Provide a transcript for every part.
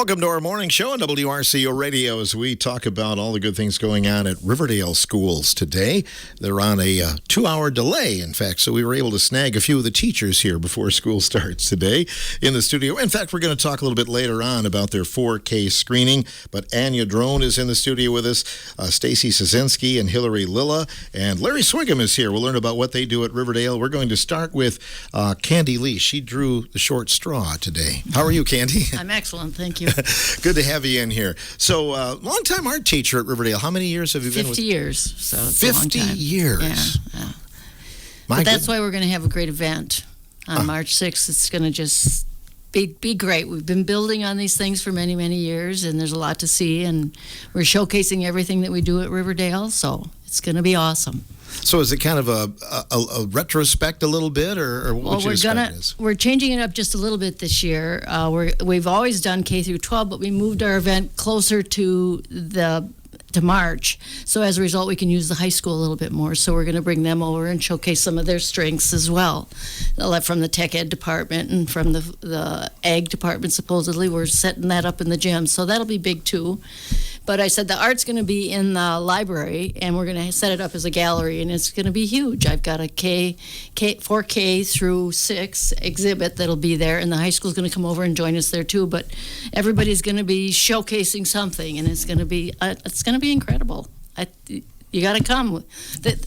Welcome to our morning show on WRCO Radio as we talk about all the good things going on at Riverdale schools today. They're on a 2-hour delay, in fact, so we were able to snag a few of the teachers here before school starts today in the studio. In fact, we're going to talk a little bit later on about their 4K screening, but Anya Drone is in the studio with us, Stacy Szynski and Hillary Lilla, and Larry Swigum is here. We'll learn about what they do at Riverdale. We're going to start with Candy Lee. She drew the short straw today. How are you, Candy? I'm excellent, thank you. Good to have you in here. So, long-time art teacher at Riverdale. How many years have you been with? 50 years. So it's 50 a long time. years. Yeah. But that's why we're going to have a great event on March 6th. It's going to just be great. We've been building on these things for many, many years, and there's a lot to see, and we're showcasing everything that we do at Riverdale, so it's going to be awesome. So is it kind of a retrospect a little bit, or what would you describe it as? We're changing it up just a little bit this year. We've always done K through 12, but we moved our event closer to March. So as a result, we can use the high school a little bit more. So we're going to bring them over and showcase some of their strengths as well. From the tech ed department and from the ag department, supposedly, we're setting that up in the gym. So that'll be big too. But I said the art's going to be in the library, and we're going to set it up as a gallery, and it's going to be huge. I've got a 4K through 6 exhibit that'll be there, and the high school's going to come over and join us there too. But everybody's going to be showcasing something, and it's going to be incredible. You got to come.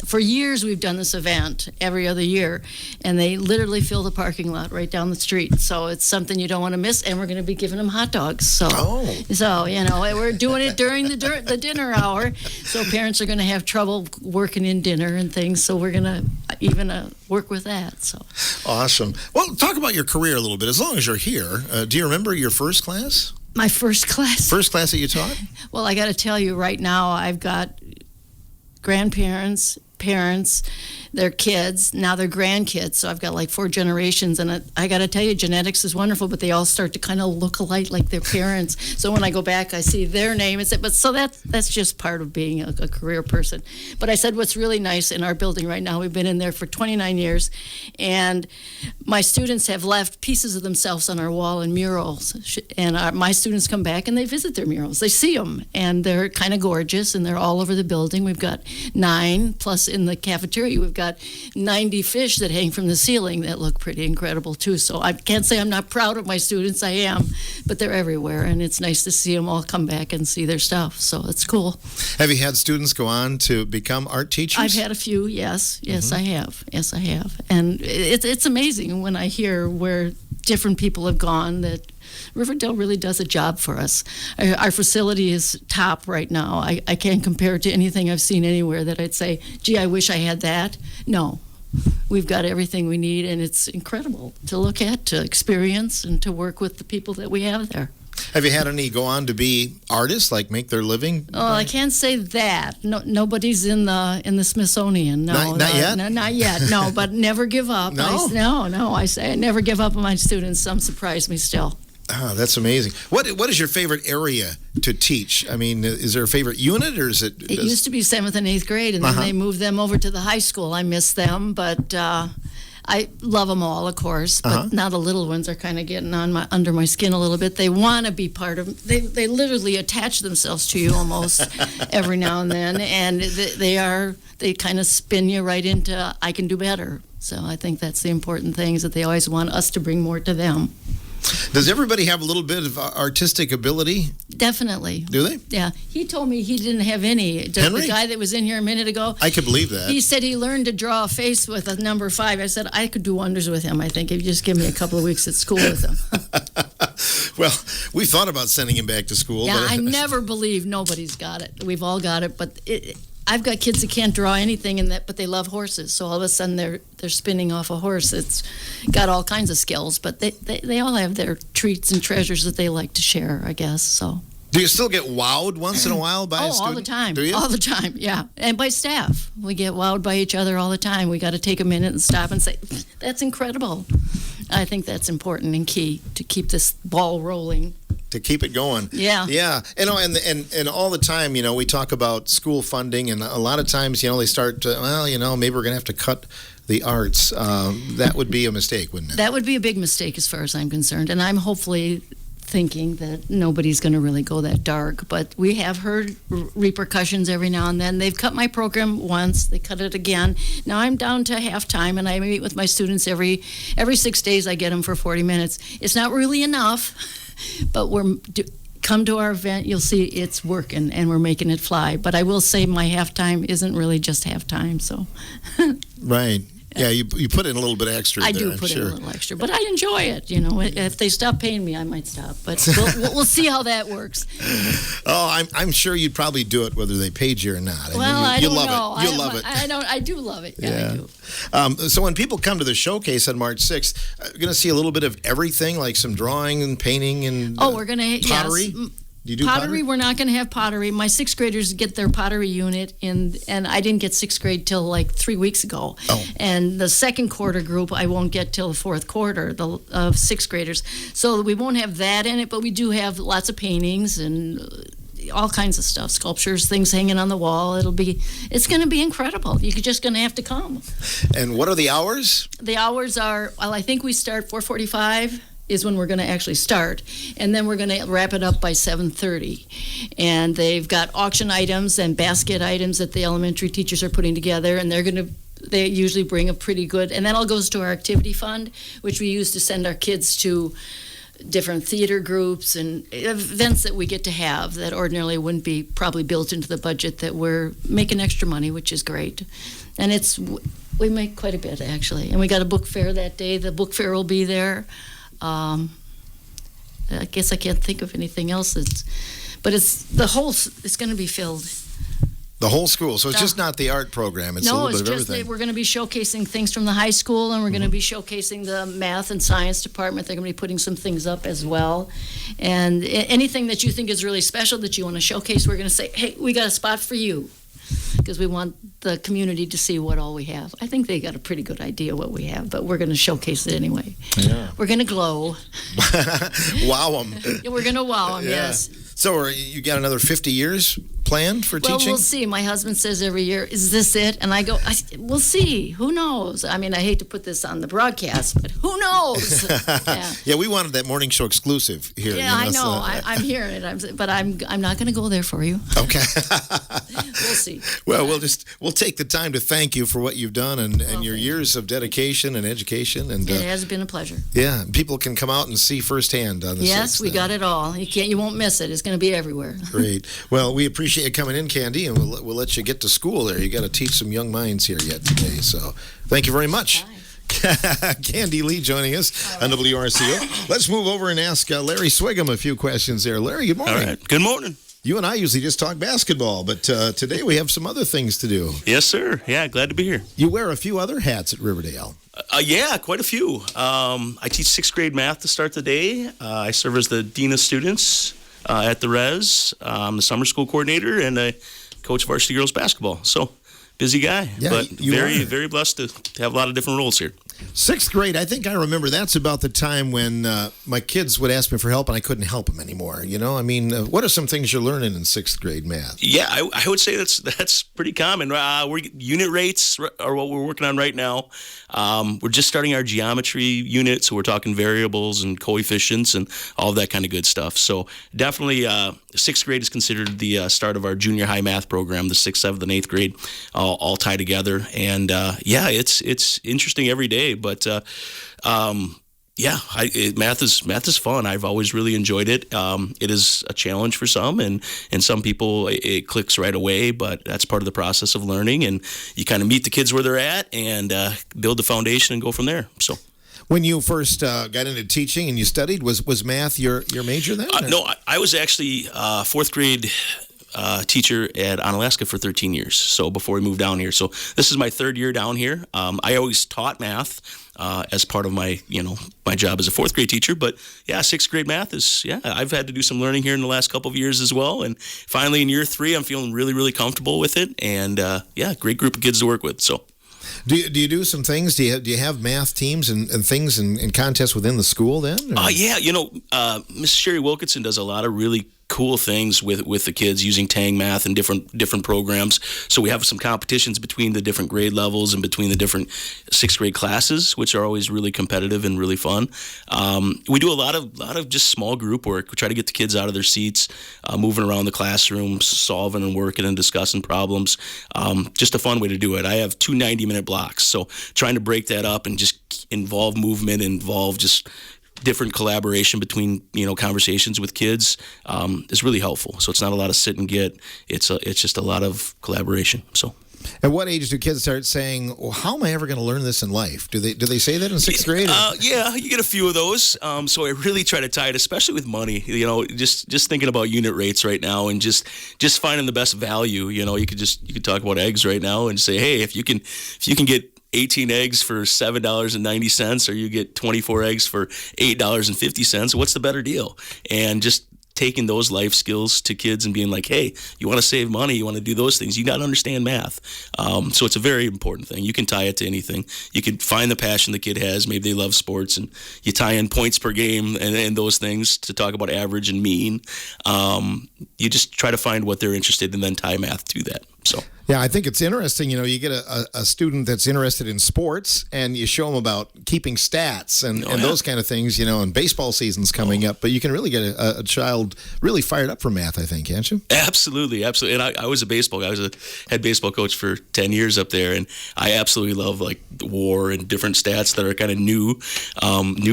For years, we've done this event every other year, and they literally fill the parking lot right down the street. So it's something you don't want to miss, and we're going to be giving them hot dogs. So we're doing it during the dinner hour. So parents are going to have trouble working in dinner and things. So we're going to even work with that. So awesome. Well, talk about your career a little bit. As long as you're here, do you remember your first class? My first class. First class that you taught? Well, I got to tell you, right now I've got grandparents, parents, their kids, now their grandkids. So I've got like 4 generations, and I got to tell you, genetics is wonderful, but they all start to kind of look alike like their parents. So when I go back, I see their name. That's just part of being a career person. But I said what's really nice in our building right now, we've been in there for 29 years, and my students have left pieces of themselves on our wall in murals. And my students come back and they visit their murals. They see them, and they're kind of gorgeous, and they're all over the building. We've got 9, plus in the cafeteria, we've got 90 fish that hang from the ceiling that look pretty incredible too. So I can't say I'm not proud of my students. I am, but they're everywhere, and it's nice to see them all come back and see their stuff. So it's cool. Have you had students go on to become art teachers? I've had a few, yes. Yes, I have. Yes, I have. And it's amazing when I hear where different people have gone, that Riverdale really does a job for us. Our facility is top right now. I can't compare it to anything I've seen anywhere that I'd say, gee, I wish I had that. No. We've got everything we need, and it's incredible to look at, to experience, and to work with the people that we have there. Have you had any go on to be artists, like make their living? Oh, I can't say that. No, nobody's in the Smithsonian. No, not yet. No, not yet. No, but never give up. No, I say I never give up on my students. Some surprise me still. Ah, that's amazing. What is your favorite area to teach? I mean, is there a favorite unit, or is it? It used to be 7th and 8th grade, and then they moved them over to the high school. I miss them, but I love them all, of course. But now the little ones are kind of getting under my skin a little bit. They want to be part of. They literally attach themselves to you almost every now and then, and they kind of spin you right into I can do better. So I think that's the important thing, is that they always want us to bring more to them. Does everybody have a little bit of artistic ability? Definitely. Do they? Yeah. He told me he didn't have any. Henry? The guy that was in here a minute ago. I could believe that. He said he learned to draw a face with a number 5. I said, I could do wonders with him, I think, if you just give me a couple of weeks at school with him. Well, we thought about sending him back to school. Yeah, I never believe nobody's got it. We've all got it, but I've got kids that can't draw anything, but they love horses. So all of a sudden they're spinning off a horse. It's got all kinds of skills, but they all have their treats and treasures that they like to share, I guess. So. Do you still get wowed once in a while by a student? All the time. Do you? All the time, yeah. And by staff. We get wowed by each other all the time. We got to take a minute and stop and say, that's incredible. I think that's important and key to keep this ball rolling. To keep it going. Yeah. Yeah. And all the time, we talk about school funding, and a lot of times, they start, maybe we're going to have to cut the arts. That would be a mistake, wouldn't it? That would be a big mistake as far as I'm concerned. And I'm hopefully thinking that nobody's going to really go that dark. But we have heard repercussions every now and then. They've cut my program once. They cut it again. Now I'm down to halftime, and I meet with my students every 6 days. I get them for 40 minutes. It's not really enough, but come to our event, you'll see it's working, and we're making it fly. But I will say my halftime isn't really just halftime, so. Right. Yeah, you put in a little bit extra. I there, do I'm put sure. in a little extra, but I enjoy it. If they stop paying me, I might stop. But we'll see how that works. Oh, I'm sure you'd probably do it whether they paid you or not. I don't love know. it. You love it. I do love it. Yeah, I do. So when people come to the showcase on March 6th, you're going to see a little bit of everything, like some drawing and painting and we're going to pottery. Yes. Do you do pottery? We're not going to have pottery. My sixth graders get their pottery unit, and I didn't get sixth grade till like 3 weeks ago. Oh. And the second quarter group I won't get till the fourth quarter, of sixth graders. So we won't have that in it, but we do have lots of paintings and all kinds of stuff, sculptures, things hanging on the wall. It's going to be incredible. You're just going to have to come. And what are the hours? The hours are, I think we start 4:45. Is when we're going to actually start, and then we're going to wrap it up by 7:30. And they've got auction items and basket items that the elementary teachers are putting together, and they usually bring a pretty good, and that all goes to our activity fund, which we use to send our kids to different theater groups and events that we get to have that ordinarily wouldn't be probably built into the budget, that we're making extra money, which is great. And we make quite a bit, actually. And we got a book fair that day. The book fair will be there. I guess I can't think of anything else. It's going to be filled. The whole school. So it's just not the art program. It's a little bit of everything. We're going to be showcasing things from the high school, and we're going to be showcasing the math and science department. They're going to be putting some things up as well. And anything that you think is really special that you want to showcase, we're going to say, hey, we got a spot for you. Because we want the community to see what all we have. I think they got a pretty good idea what we have, but we're going to showcase it anyway. Yeah. We're going to glow. Wow them. We're going to wow them, yes. So you got another 50 years planned for teaching? Well, we'll see. My husband says every year, is this it? And I go, we'll see. Who knows? I mean, I hate to put this on the broadcast, but who knows? Yeah, we wanted that morning show exclusive here. Yeah, I know. I'm hearing it. But I'm not going to go there for you. Okay. We'll see. Well, we'll take the time to thank you for what you've done and your years of dedication and education. And it has been a pleasure. Yeah, people can come out and see firsthand on the 6th. Yes, we got it all. You won't miss it. It's going to be everywhere. Great. Well, we appreciate you coming in, Candy, and we'll let you get to school there. You got to teach some young minds here yet today. So thank you very much. Candy Lee joining us on WRCO. Let's move over and ask Larry Swigum a few questions there. Larry, good morning. All right. Good morning. You and I usually just talk basketball, but today we have some other things to do. Yes, sir. Yeah, glad to be here. You wear a few other hats at Riverdale. Yeah, quite a few. I teach sixth grade math to start the day. I serve as the dean of students at the Res. I'm the summer school coordinator, and I coach varsity girls basketball. So, busy guy, but very blessed to have a lot of different roles here. Sixth grade, I think I remember that's about the time when my kids would ask me for help and I couldn't help them anymore. You know, I mean, what are some things you're learning in sixth grade math? Yeah, I would say that's pretty common. Unit rates are what we're working on right now. We're just starting our geometry unit, so we're talking variables and coefficients and all of that kind of good stuff. So definitely sixth grade is considered the start of our junior high math program, the 6th, 7th, and 8th grade all tie together. And it's interesting every day. But math is fun. I've always really enjoyed it. It is a challenge for some, and some people it clicks right away. But that's part of the process of learning, and you kind of meet the kids where they're at and build the foundation and go from there. So. When you first got into teaching and you studied, was math your major then? No, I was actually fourth grade teacher at Onalaska for 13 years. So before we moved down here, so this is my third year down here. I always taught math as part of my job as a fourth grade teacher. But yeah, sixth grade math I've had to do some learning here in the last couple of years as well. And finally in year 3, I'm feeling really, really comfortable with it. And great group of kids to work with. So. Do you do some things? Do you have math teams and things and contests within the school then? Miss Sherry Wilkinson does a lot of really cool things with the kids using Tang Math and different programs. So we have some competitions between the different grade levels and between the different sixth grade classes, which are always really competitive and really fun. We do a lot of just small group work. We try to get the kids out of their seats, moving around the classroom, solving and working and discussing problems. Just a fun way to do it. I have 2 90-minute blocks, so trying to break that up and just involve movement, involve just different collaboration between conversations with kids is really helpful. So it's not a lot of sit and get. It's just a lot of collaboration. So. At what age do kids start saying, well, how am I ever going to learn this in life? Do they say that in sixth grade? Yeah, you get a few of those. So I really try to tie it, especially with money. Just thinking about unit rates right now and just finding the best value. You could talk about eggs right now and say, hey, if you can get 18 eggs for $7.90, or you get 24 eggs for $8.50, what's the better deal? And just taking those life skills to kids and being like, hey, you want to save money, you want to do those things, you got to understand math. So it's a very important thing. You can tie it to anything. You can find the passion the kid has. Maybe they love sports, and you tie in points per game and those things to talk about average and mean. You just try to find what they're interested in and then tie math to that. So. Yeah, I think it's interesting. You get a student that's interested in sports, and you show them about keeping stats and those kind of things, and baseball season's coming up. But you can really get a child really fired up for math, I think, can't you? Absolutely. And I was a baseball guy. I was a head baseball coach for 10 years up there, and I absolutely love like WAR and different stats that are kind of new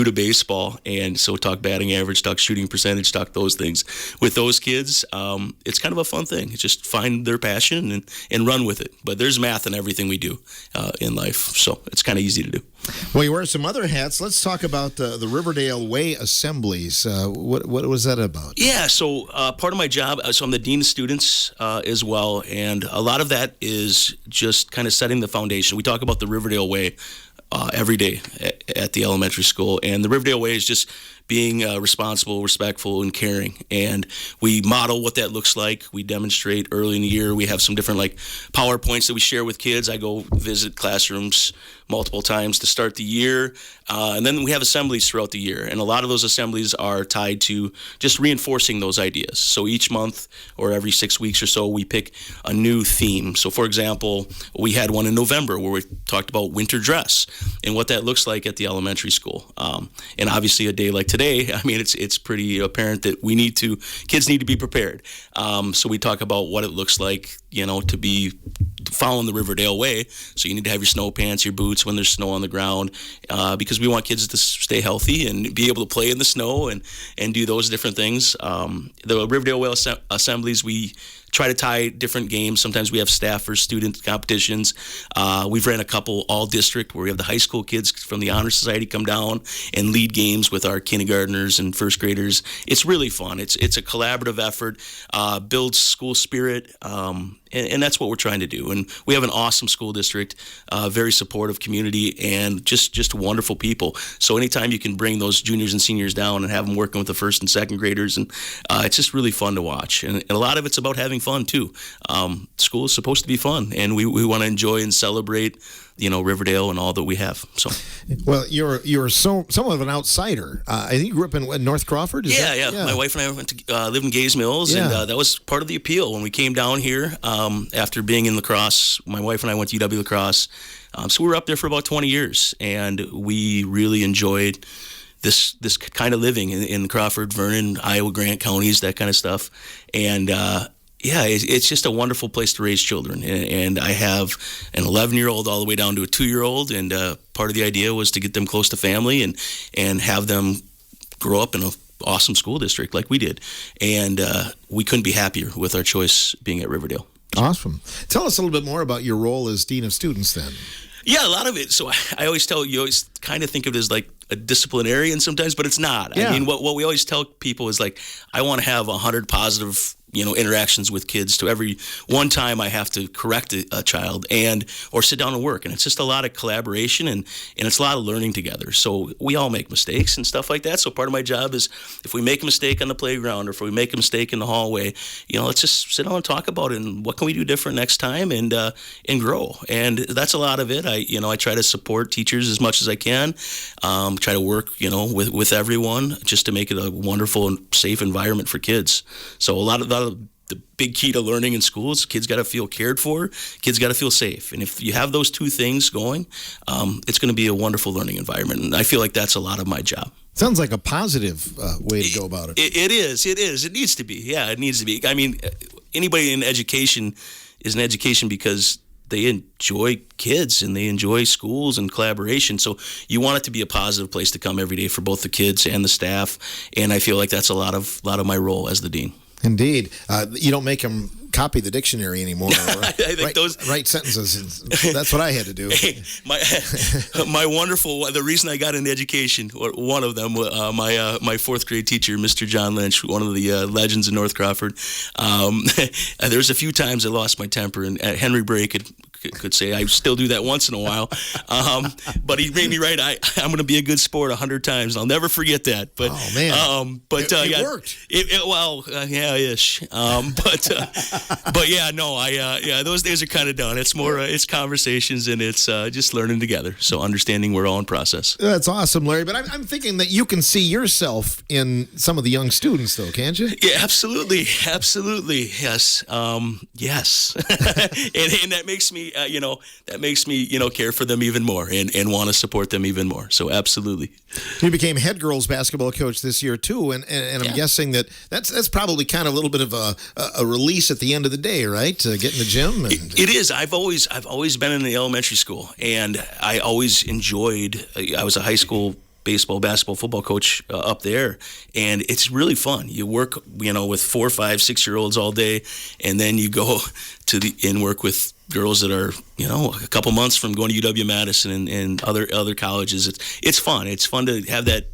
to baseball. And so talk batting average, talk shooting percentage, talk those things. With those kids, it's kind of a fun thing. It's just find their passion and run with it. But there's math in everything we do in life, so it's kind of easy to do. Well, you wear some other hats. Let's talk about the Riverdale Way Assemblies. What was that about? Yeah, so part of my job, so I'm the Dean of Students as well, and a lot of that is just kind of setting the foundation. We talk about the Riverdale Way every day at the elementary school, and the Riverdale Way is just being responsible, respectful, and caring. And we model what that looks like. We demonstrate early in the year. We have some different PowerPoints that we share with kids. I go visit classrooms multiple times to start the year. And then we have assemblies throughout the year. And a lot of those assemblies are tied to just reinforcing those ideas. So each month or every 6 weeks or so, we pick a new theme. So for example, we had one in November where we talked about winter dress and what that looks like at the elementary school. And obviously a day like today, I mean, it's pretty apparent that kids need to be prepared. So we talk about what it looks like, to be following the Riverdale Way. So you need to have your snow pants, your boots when there's snow on the ground, because we want kids to stay healthy and be able to play in the snow and do those different things. The Riverdale Way assemblies, we try to tie different games. Sometimes we have staff or student competitions. We've ran a couple all district where we have the high school kids from the Honor Society come down and lead games with our kindergartners and first graders. It's really fun. It's a collaborative effort, builds school spirit, and that's what we're trying to do. And we have an awesome school district, very supportive community, and just wonderful people. So anytime you can bring those juniors and seniors down and have them working with the first and second graders, and it's just really fun to watch. And a lot of it's about having fun too. School is supposed to be fun, and we want to enjoy and celebrate Riverdale and all that we have. So, well, you're somewhat of an outsider. I think you grew up in North Crawford. Yeah. My wife and I went to live in Gays Mills, and that was part of the appeal when we came down here after being in lacrosse. My wife and I went to UW lacrosse, so we were up there for about 20 years, and we really enjoyed this kind of living in Crawford, Vernon, Iowa, Grant counties, that kind of stuff, and. It's just a wonderful place to raise children. And I have an 11-year-old all the way down to a 2-year-old. And part of the idea was to get them close to family and have them grow up in an awesome school district like we did. And we couldn't be happier with our choice being at Riverdale. Awesome. Tell us a little bit more about your role as Dean of Students then. Yeah, a lot of it. So I always tell you, always kind of think of it as like a disciplinarian sometimes, but it's not. Yeah. I mean, what we always tell people is I want to have 100 positive interactions with kids. To every one time I have to correct a child or sit down and work, and it's just a lot of collaboration and it's a lot of learning together. So we all make mistakes and stuff like that. So part of my job is, if we make a mistake on the playground or if we make a mistake in the hallway, let's just sit down and talk about it and what can we do different next time and grow. And that's a lot of it. I try to support teachers as much as I can. Try to work with everyone just to make it a wonderful and safe environment for kids. So a lot of the big key to learning in schools, kids got to feel cared for, kids got to feel safe. And if you have those two things going, it's going to be a wonderful learning environment. And I feel like that's a lot of my job. Sounds like a positive way to go about it. It is. It needs to be. Yeah, it needs to be. I mean, anybody in education is in education because they enjoy kids and they enjoy schools and collaboration. So you want it to be a positive place to come every day for both the kids and the staff. And I feel like that's a lot of my role as the dean. Indeed. You don't make them copy the dictionary anymore. Write sentences. That's what I had to do. Hey, my wonderful, the reason I got into education, or one of them, my fourth grade teacher, Mr. John Lynch, one of the legends in North Crawford. There's a few times I lost my temper, and Henry Bray could say I still do that once in a while. But he made me write, I'm going to be a good sport 100 times. I'll never forget that. But, oh, man. It worked. Ish. But yeah, no, those days are kind of done. It's more, it's conversations and it's just learning together. So understanding we're all in process. That's awesome, Larry. But I'm thinking that you can see yourself in some of the young students, though, can't you? Yeah, absolutely. Yes. Yes. and that makes me, care for them even more and want to support them even more. So absolutely. You became head girls basketball coach this year too, and I'm guessing that's probably kind of a little bit of a release at the end of the day, right? Get in the gym. It is. I've always been in the elementary school, and I always enjoyed. I was a high school baseball, basketball, football coach up there, and it's really fun. You work, with 4, 5, 6-year-olds all day, and then you go and work with girls that are, a couple months from going to UW-Madison and other colleges. It's fun. It's fun to have that,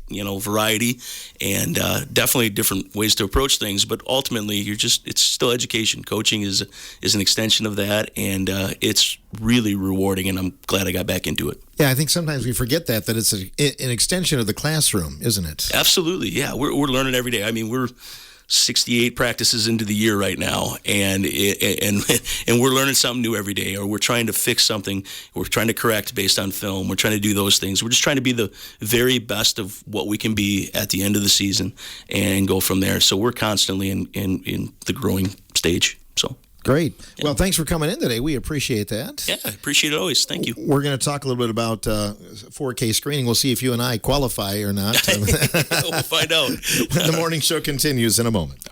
variety and definitely different ways to approach things. But ultimately, it's still education. Coaching is an extension of that, and it's really rewarding. And I'm glad I got back into it. Yeah, I think sometimes we forget that it's an extension of the classroom, isn't it? Absolutely. Yeah, we're learning every day. I mean, we're 68 practices into the year right now, and we're learning something new every day, or we're trying to fix something, we're trying to correct based on film, we're trying to do those things. We're just trying to be the very best of what we can be at the end of the season and go from there. So we're constantly in the growing stage. So great. Yeah. Well, thanks for coming in today. We appreciate that. Yeah, I appreciate it always. Thank you. We're going to talk a little bit about 4K screening. We'll see if you and I qualify or not. We'll find out. The morning show continues in a moment.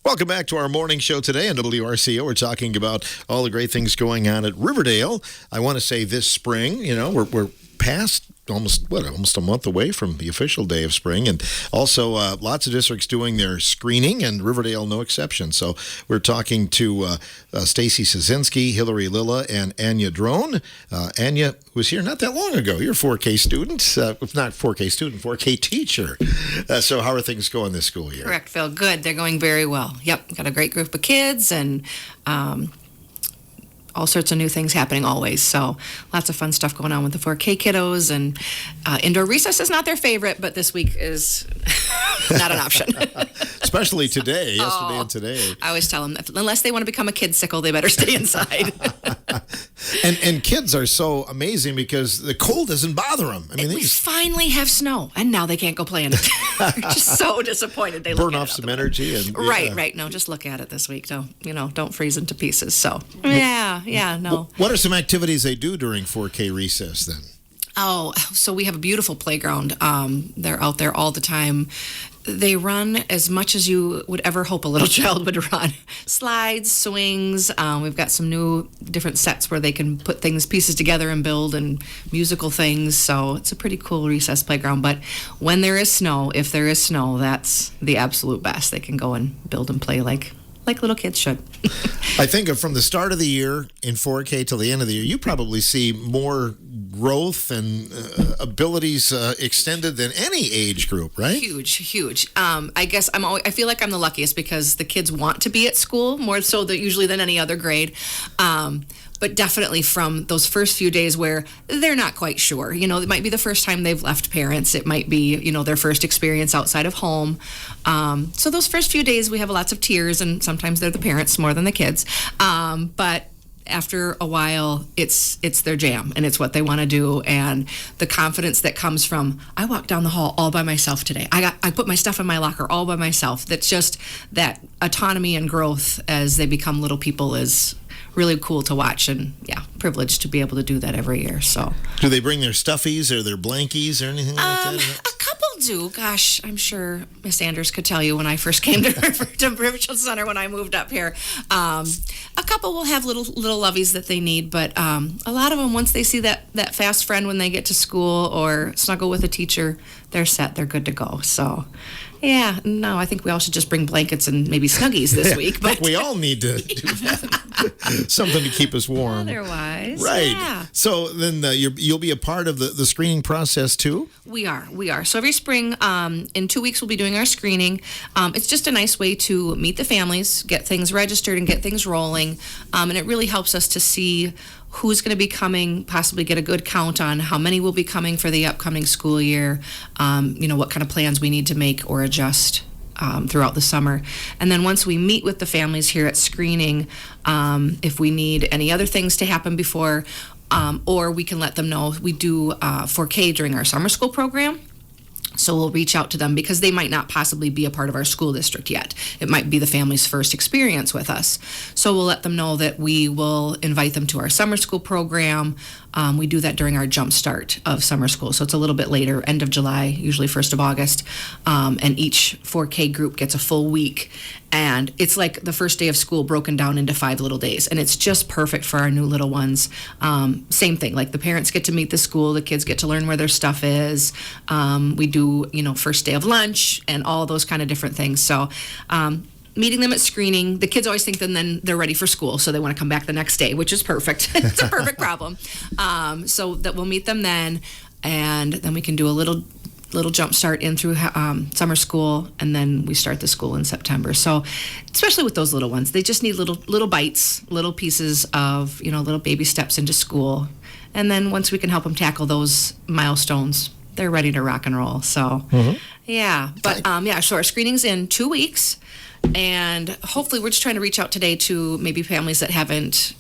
Welcome back to our morning show today on WRCO. We're talking about all the great things going on at Riverdale. I want to say this spring, we're past almost a month away from the official day of spring, and also lots of districts doing their screening, and Riverdale no exception. So we're talking to Stacy Szynski, Hillary Lilla, and Anya Drone. Anya was here not that long ago. You're a 4K student, if not 4K student, 4K teacher. So how are things going this school year? Correct, Phil. Good. They're going very well. Yep, got a great group of kids, and all sorts of new things happening always. So lots of fun stuff going on with the 4K kiddos, and indoor recess is not their favorite, but this week is not an option. Especially today, yesterday and today. I always tell them that unless they want to become a kidsicle, they better stay inside. And kids are so amazing because the cold doesn't bother them. I mean, we finally have snow, and now they can't go play in it. They're just so disappointed. They burn off some energy. And, Right. No, just look at it this week. Don't freeze into pieces. So, no. What are some activities they do during 4K recess then? Oh, so we have a beautiful playground. They're out there all the time. They run as much as you would ever hope a little child would run. Slides, swings. We've got some new different sets where they can put pieces together and build, and musical things. So it's a pretty cool recess playground. But when there is snow, if there is snow, that's the absolute best. They can go and build and play like like little kids should. I think from the start of the year in 4K till the end of the year, you probably see more growth and abilities extended than any age group, right? Huge. I guess I feel like I'm the luckiest because the kids want to be at school more so usually than any other grade. But definitely from those first few days where they're not quite sure. It might be the first time they've left parents. It might be, their first experience outside of home. So those first few days we have lots of tears, and sometimes they're the parents more than the kids. But after a while, it's their jam, and it's what they want to do, and the confidence that comes from, I walked down the hall all by myself today. I put my stuff in my locker all by myself. That's just that autonomy and growth as they become little people is really cool to watch, and privileged to be able to do that every year. So, do they bring their stuffies or their blankies or anything like that? A couple do. Gosh, I'm sure Miss Anders could tell you when I first came to Riverdale Center when I moved up here. A couple will have little loveys that they need, but a lot of them, once they see that fast friend when they get to school or snuggle with a teacher, they're set. They're good to go. So. Yeah, no, I think we all should just bring blankets and maybe Snuggies this week. But we all need to do that. Something to keep us warm. Otherwise, right. Yeah. So then you'll be a part of the screening process too? We are. So every spring, in 2 weeks, we'll be doing our screening. It's just a nice way to meet the families, get things registered, and get things rolling. And it really helps us to see who's going to be coming, possibly get a good count on how many will be coming for the upcoming school year, what kind of plans we need to make or adjust throughout the summer. And then once we meet with the families here at screening, if we need any other things to happen before, or we can let them know we do 4K during our summer school program. So we'll reach out to them because they might not possibly be a part of our school district yet. It might be the family's first experience with us. So we'll let them know that we will invite them to our summer school program. We do that during our jump start of summer school. So it's a little bit later, end of July, usually 1st of August. And each 4K group gets a full week. And it's like the first day of school broken down into 5 little days. And it's just perfect for our new little ones. Same thing, like the parents get to meet the school, the kids get to learn where their stuff is. We do, first day of lunch and all those kind of different things. So meeting them at screening, the kids always think that then they're ready for school, so they want to come back the next day, which is perfect. It's a perfect problem. So that we'll meet them then, and then we can do a little jump start in through summer school, and then we start the school in September. So especially with those little ones, they just need little bites, little pieces of, little baby steps into school. And then once we can help them tackle those milestones, they're ready to rock and roll. So, yeah. But, so our screening's in 2 weeks. And hopefully we're just trying to reach out today to maybe families that haven't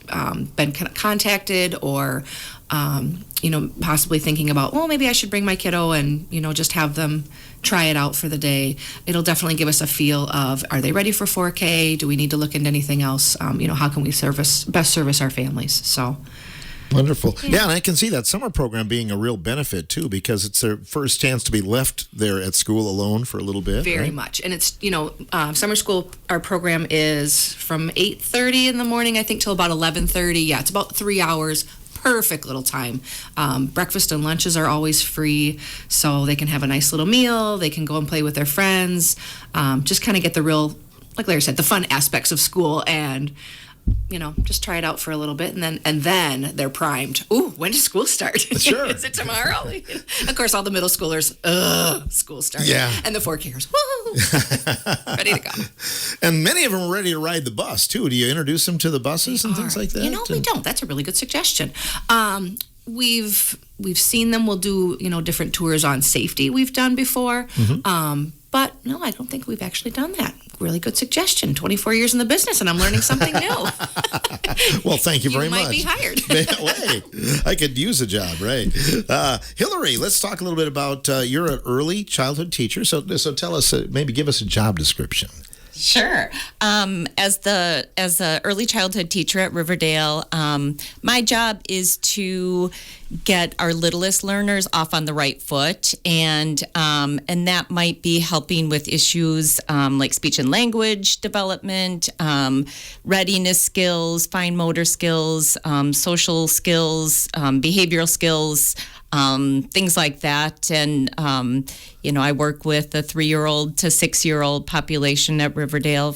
been contacted or, possibly thinking about, well, maybe I should bring my kiddo and, just have them try it out for the day. It'll definitely give us a feel of, are they ready for 4K? Do we need to look into anything else? How can we best service our families? So. Wonderful. Yeah, and I can see that summer program being a real benefit, too, because it's their first chance to be left there at school alone for a little bit. Very much. And it's, summer school, our program is from 8:30 in the morning, I think, till about 11:30. Yeah, it's about 3 hours. Perfect little time. Breakfast and lunches are always free, so they can have a nice little meal. They can go and play with their friends. Just kind of get the real, like Larry said, the fun aspects of school and just try it out for a little bit, and then they're primed. Ooh, when does school start? Sure. Is it tomorrow? Of course, all the middle schoolers, school starts. Yeah. And the 4Kers, woo, ready to go. And many of them are ready to ride the bus, too. Do you introduce them to the buses and things like that? We don't. That's a really good suggestion. We've seen them. We'll do, different tours on safety we've done before. But no, I don't think we've actually done that. Really good suggestion. 24 years in the business, and I'm learning something new. Well, thank you very much. You might be hired. Wait, I could use a job, right? Hillary, let's talk a little bit about you're an early childhood teacher. So tell us, maybe give us a job description. Sure. As a early childhood teacher at Riverdale, my job is to get our littlest learners off on the right foot, and that might be helping with issues like speech and language development, readiness skills, fine motor skills, social skills, behavioral skills. Things like that. And, I work with a 3-year-old to 6-year-old population at Riverdale.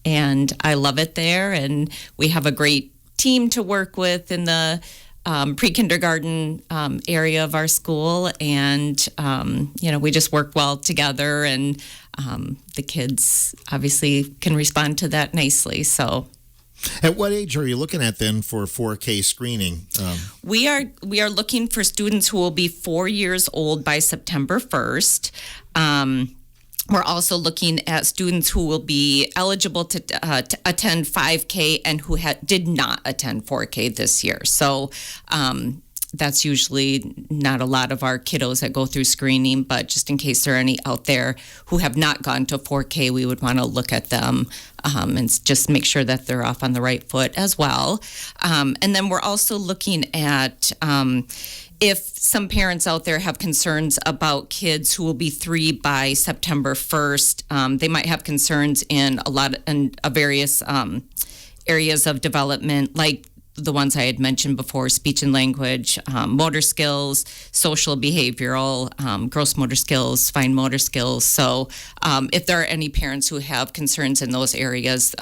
and I love it there. And we have a great team to work with in the pre-kindergarten area of our school, and we just work well together, and the kids obviously can respond to that nicely. So, at what age are you looking at then for 4K screening? We are looking for students who will be 4 years old by September 1st. We're also looking at students who will be eligible to attend 5K and who did not attend 4K this year. So that's usually not a lot of our kiddos that go through screening, but just in case there are any out there who have not gone to 4K, we would want to look at them and just make sure that they're off on the right foot as well. And then we're also looking at if some parents out there have concerns about kids who will be 3 by September 1st, they might have concerns in various areas of development, like the ones I had mentioned before: speech and language, motor skills, social behavioral, gross motor skills, fine motor skills. So if there are any parents who have concerns in those areas,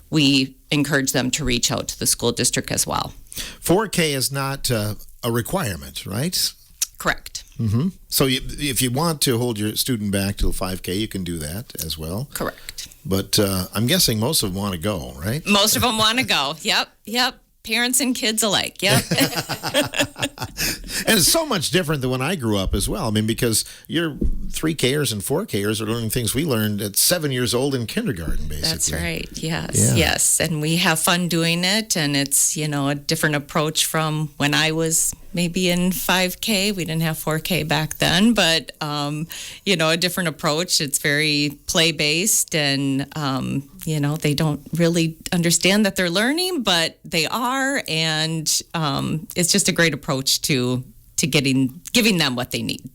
we encourage them to reach out to the school district as well. 4K is not a requirement, right? Correct. Mm-hmm. So if you want to hold your student back till 5K, you can do that as well. Correct. But I'm guessing most of them want to go, right? Most of them want to go. Yep. Parents and kids alike. Yep. And it's so much different than when I grew up as well. I mean, because your 3Kers and 4Kers are learning things we learned at 7 years old in kindergarten, basically. That's right. Yes. And we have fun doing it. And it's, a different approach from when I was maybe in 5K. We didn't have 4K back then, but, a different approach. It's very play-based, and, they don't really understand that they're learning, but they are. And it's just a great approach to giving them what they need.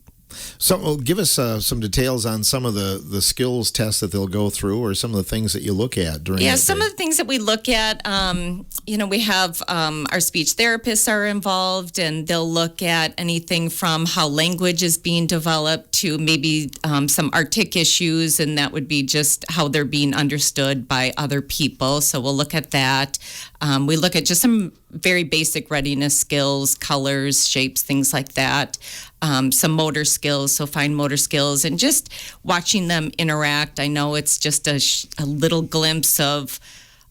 So give us some details on some of the skills tests that they'll go through, or some of the things that you look at during that some day. of the things that we look at, we have our speech therapists are involved, and they'll look at anything from how language is being developed to maybe some artic issues, and that would be just how they're being understood by other people. So we'll look at that. We look at just some very basic readiness skills, colors, shapes, things like that. Some motor skills, so fine motor skills, and just watching them interact. I know it's just a little glimpse of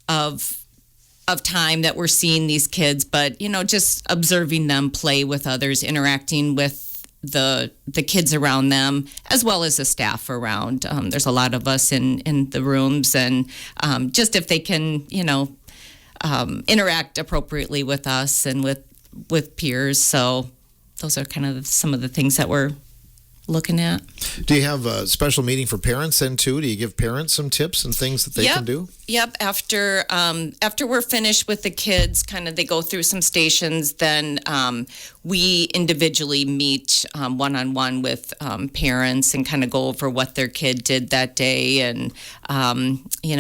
time that we're seeing these kids, but just observing them play with others, interacting with the kids around them, as well as the staff around. There's a lot of us in the rooms, and just if they can, interact appropriately with us and with peers. So those are kind of some of the things that we're looking at. Do you have a special meeting for parents then too? Do you give parents some tips and things that they can do? Yep. After we're finished with the kids, kind of they go through some stations, then we individually meet one-on-one with parents and kind of go over what their kid did that day. And,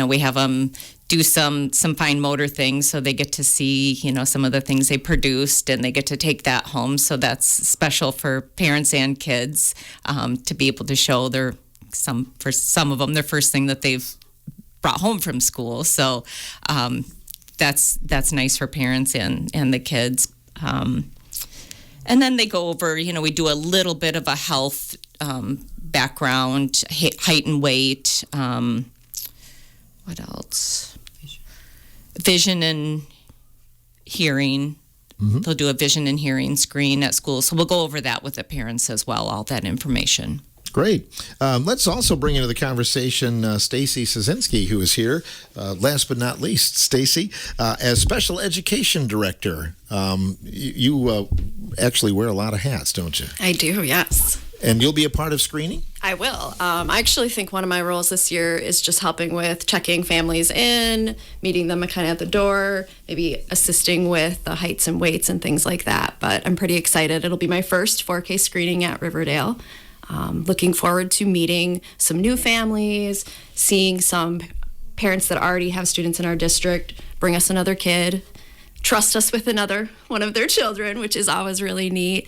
we have them do some fine motor things, so they get to see, some of the things they produced, and they get to take that home. So that's special for parents and kids to be able to show for some of them, their first thing that they've brought home from school. So that's nice for parents and the kids. And then they go over, we do a little bit of a health background, height and weight. What else? Vision and hearing. Mm-hmm. They'll do a vision and hearing screen at school. So we'll go over that with the parents as well, all that information. Great. Let's also bring into the conversation Stacy Szynski, who is here. Last but not least, Stacy, as Special Education Director, you actually wear a lot of hats, don't you? I do, yes. And you'll be a part of screening? I will. I actually think one of my roles this year is just helping with checking families in, meeting them kind of at the door, maybe assisting with the heights and weights and things like that. But I'm pretty excited. It'll be my first 4K screening at Riverdale. Looking forward to meeting some new families, seeing some parents that already have students in our district bring us another kid, trust us with another one of their children, which is always really neat.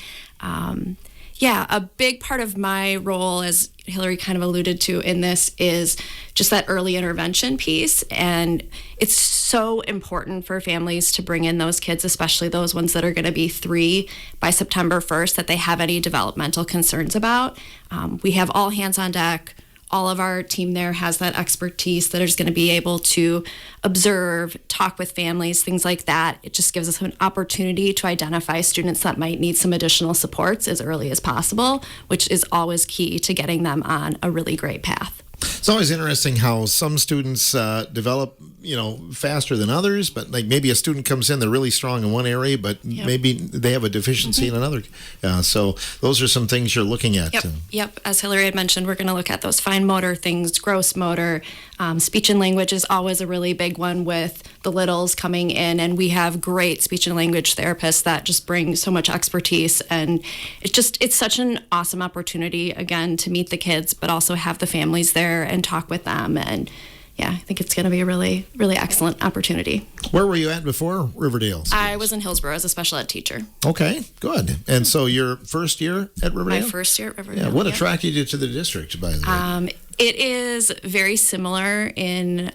Yeah, a big part of my role, as Hillary kind of alluded to in this, is just that early intervention piece. And it's so important for families to bring in those kids, especially those ones that are going to be 3 by September 1st, that they have any developmental concerns about. We have all hands on deck. All of our team there has that expertise that is going to be able to observe, talk with families, things like that. It just gives us an opportunity to identify students that might need some additional supports as early as possible, which is always key to getting them on a really great path. It's always interesting how some students develop, faster than others. But like maybe a student comes in, they're really strong in one area, but maybe they have a deficiency in another. So those are some things you're looking at. Yep. As Hillary had mentioned, we're going to look at those fine motor things, gross motor. Speech and language is always a really big one with the littles coming in, and we have great speech and language therapists that just bring so much expertise, and it's such an awesome opportunity again to meet the kids, but also have the families there and talk with them. And yeah, I think it's going to be a really, really excellent opportunity. Where were you at before Riverdale? I was in Hillsborough as a special ed teacher. Okay, good. And so your first year at Riverdale? My first year at Riverdale. Yeah. What attracted you to the district, by the way? It is very similar in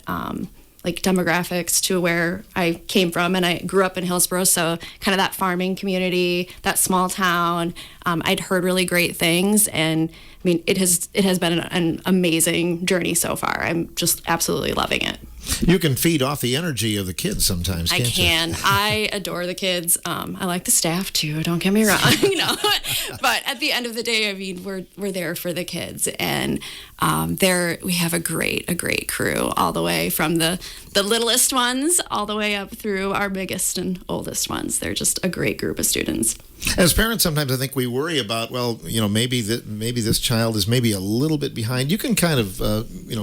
like demographics to where I came from, and I grew up in Hillsborough, so kind of that farming community, that small town. I'd heard really great things, and I mean, it has been an amazing journey so far. I'm just absolutely loving it. You can feed off the energy of the kids sometimes, can't I can. you? I adore the kids. I like the staff too. Don't get me wrong, But at the end of the day, I mean, we're there for the kids, and we have a great crew, all the way from the littlest ones all the way up through our biggest and oldest ones. They're just a great group of students. As parents, sometimes I think we worry about, maybe this child is maybe a little bit behind. You can kind of,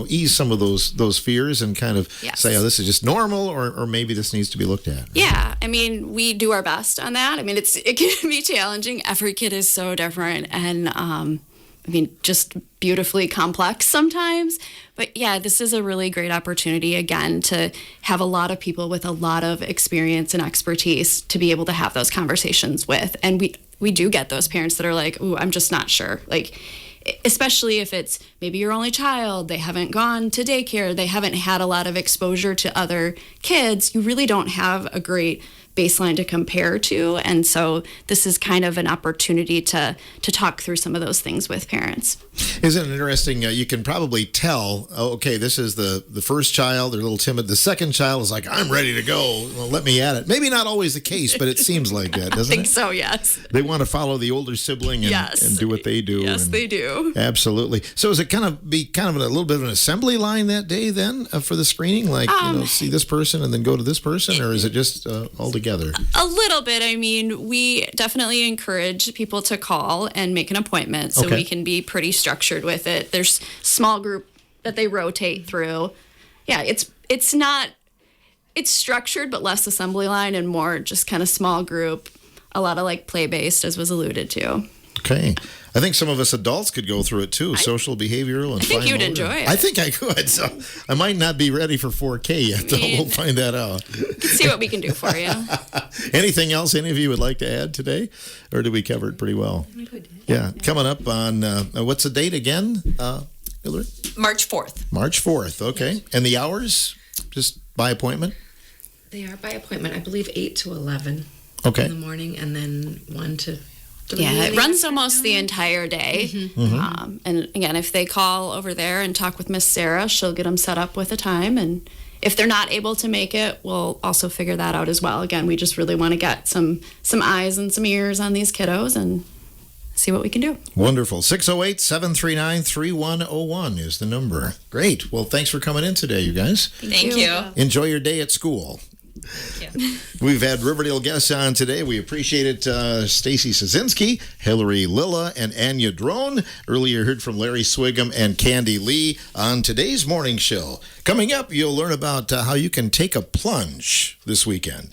ease some of those fears and kind of say, oh, this is just normal, or maybe this needs to be looked at. Yeah, I mean, we do our best on that. I mean, it can be challenging. Every kid is so different, and just beautifully complex sometimes. But yeah, this is a really great opportunity, again, to have a lot of people with a lot of experience and expertise to be able to have those conversations with. And we do get those parents that are like, ooh, I'm just not sure. Like, especially if it's maybe your only child, they haven't gone to daycare, they haven't had a lot of exposure to other kids, you really don't have a great baseline to compare to. And so this is kind of an opportunity to talk through some of those things with parents. Isn't it interesting? You can probably tell, okay, this is the first child, they're a little timid. The second child is like, I'm ready to go. Well, let me at it. Maybe not always the case, but it seems like that, doesn't it? I think so, yes. They want to follow the older sibling and do what they do. Yes, they do. Absolutely. So is it kind of a little bit of an assembly line that day then for the screening? Like, see this person and then go to this person? Or is it just all together? A little bit. I mean, we definitely encourage people to call and make an appointment so we can be pretty structured with it. There's small group that they rotate through. Yeah, it's structured, but less assembly line and more just kind of small group, a lot of like play-based, as was alluded to. Okay. I think some of us adults could go through it too, social, behavioral, and I think you'd enjoy it. I think I could, so I might not be ready for 4K yet, though. We'll find that out. Let's see what we can do for you. Anything else any of you would like to add today, or did we cover it pretty well? Yeah, coming up on, what's the date again, Hillary? March 4th. March 4th, okay. And the hours, just by appointment? They are by appointment, I believe 8 to 11 Okay. in the morning, and then 1 to 3. Yeah, it runs almost the entire day. And again, if they call over there and talk with Miss Sarah, she'll get them set up with a time. And if they're not able to make it, we'll also figure that out as well. Again, we just really want to get some eyes and some ears on these kiddos and see what we can do. Wonderful. 608-739-3101 is the number. Great. Well, thanks for coming in today, you guys. Thank you. Enjoy your day at school. We've had Riverdale guests on today. We appreciate it. Stacy Szynski, Hillary Lilla, and Anya Drone. Earlier heard from Larry Swigum and Candy Lee on today's morning show. Coming up, you'll learn about how you can take a plunge this weekend.